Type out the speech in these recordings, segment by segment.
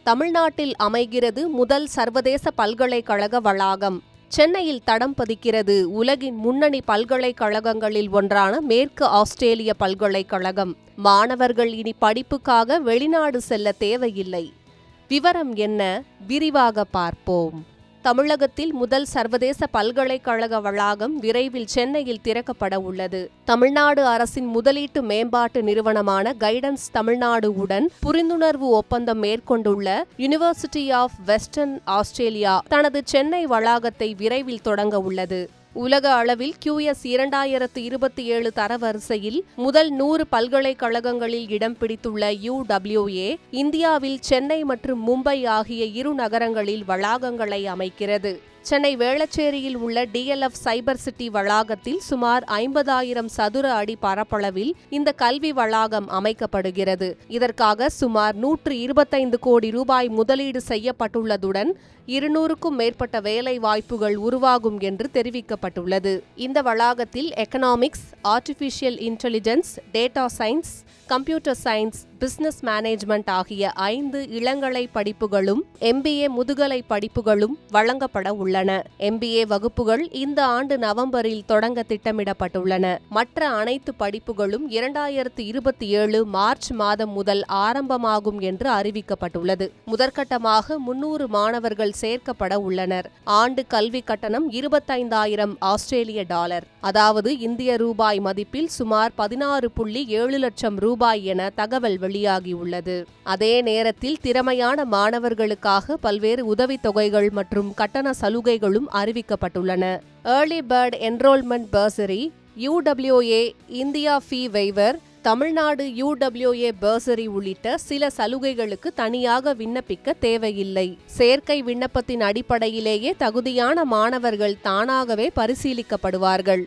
தமிழ்நாட்டில் அமைகிறது முதல் சர்வதேச பல்கலைக்கழக வளாகம். சென்னையில் தடம் பதிக்கிறது உலகின் முன்னணி பல்கலைக்கழகங்களில் ஒன்றான மேற்கு ஆஸ்திரேலிய பல்கலைக்கழகம். மாணவர்கள் இனி படிப்புக்காக வெளிநாடு செல்ல தேவையில்லை. விவரம் என்ன? விரிவாக பார்ப்போம். தமிழகத்தில் முதல் சர்வதேச பல்கலைக்கழக வளாகம் விரைவில் சென்னையில் திறக்கப்பட உள்ளது. தமிழ்நாடு அரசின் முதலீட்டு மேம்பாட்டு நிறுவனமான கைடன்ஸ் தமிழ்நாடு உடன் புரிந்துணர்வு ஒப்பந்தம் மேற்கொண்டுள்ள யுனிவர்சிட்டி ஆஃப் வெஸ்டர்ன் ஆஸ்திரேலியா தனது சென்னை வளாகத்தை விரைவில் தொடங்க உள்ளது. உலக அளவில் QS 2027 தரவரிசையில் முதல் 100 பல்கலைக்கழகங்களில் இடம் பிடித்துள்ள UWA இந்தியாவில் சென்னை மற்றும் மும்பை ஆகிய இரு நகரங்களில் வளாகங்களை அமைக்கிறது. சென்னை வேளச்சேரியில் உள்ள DLF சைபர் சிட்டி வளாகத்தில் சுமார் 50,000 சதுர அடி பரப்பளவில் இந்த கல்வி வளாகம் அமைக்கப்படுகிறது. இதற்காக சுமார் 125 கோடி ரூபாய் முதலீடு செய்யப்பட்டுள்ளதுடன் 200க்கும் மேற்பட்ட வேலை வாய்ப்புகள் உருவாகும் என்று தெரிவிக்கப்பட்டுள்ளது. இந்த வளாகத்தில் economics, artificial intelligence, data science, computer science, business management ஆகிய 5 இளங்கலை படிப்புகளும் MBA முதுகலை படிப்புகளும் வழங்கப்பட உள்ளன. MBA வகுப்புகள் இந்த ஆண்டு நவம்பரில் தொடங்க திட்டமிடப்பட்டுள்ளன. மற்ற அனைத்து படிப்புகளும் 2027 மார்ச் மாதம் முதல் ஆரம்பமாகும் என்று அறிவிக்கப்பட்டுள்ளது. முதற்கட்டமாக 300 மாணவர்கள் சேர்க்கப்பட உள்ளனர். ஆண்டு கல்வி கட்டணம் 25,000 ஆஸ்திரேலிய டாலர், அதாவது இந்திய ரூபாய் மதிப்பில் சுமார் 16.7 லட்சம் ரூபாய் என தகவல் வெளியாகியுள்ளது. அதே நேரத்தில் திறமையான மாணவர்களுக்காக பல்வேறு உதவித்தொகைகள் மற்றும் கட்டண சலுகைகளும் அறிவிக்கப்பட்டுள்ளன. Early bird enrolment bursary, UWA India fee waiver, Tamil Nadu UWA bursary உள்ளிட்ட சில சலுகைகளுக்கு தனியாக விண்ணப்பிக்க தேவையில்லை. சேர்க்கை விண்ணப்பத்தின் அடிப்படையிலேயே தகுதியான மாணவர்கள் தானாகவே பரிசீலிக்கப்படுவார்கள்.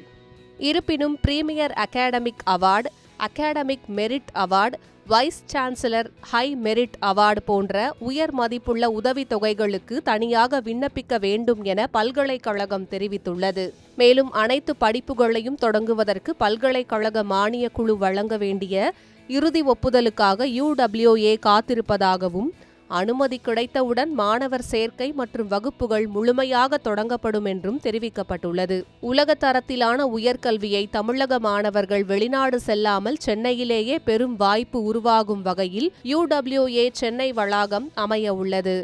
இருப்பினும் premier academic award, academic merit award, vice chancellor high merit award போன்ற உயர் மதிப்புள்ள உதவித்தொகைகளுக்கு தனியாக விண்ணப்பிக்க வேண்டும் என பல்கலைக்கழகம் தெரிவித்துள்ளது. மேலும் அனைத்து படிப்புகளையும் தொடங்குவதற்கு பல்கலைக்கழக மானியக் குழு வழங்க வேண்டிய இறுதி ஒப்புதலுக்காக UWA காத்திருப்பதாகவும், அனுமதி கிடைத்தவுடன் மாணவர் சேர்க்கை மற்றும் வகுப்புகள் முழுமையாக தொடங்கப்படும் என்றும் தெரிவிக்கப்பட்டுள்ளது. உலக தரத்திலான உயர்கல்வியை தமிழக மாணவர்கள் வெளிநாடு செல்லாமல் சென்னையிலேயே பெரும் வாய்ப்பு உருவாகும் வகையில் UWA சென்னை வளாகம் அமைய உள்ளது.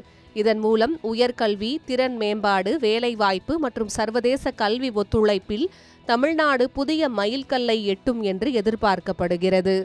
இதன் மூலம் உயர்கல்வி, திறன் மேம்பாடு, வேலைவாய்ப்பு மற்றும் சர்வதேச கல்வி ஒத்துழைப்பில் தமிழ்நாடு புதிய மைல்கல்லை எட்டும் என்று எதிர்பார்க்கப்படுகிறது.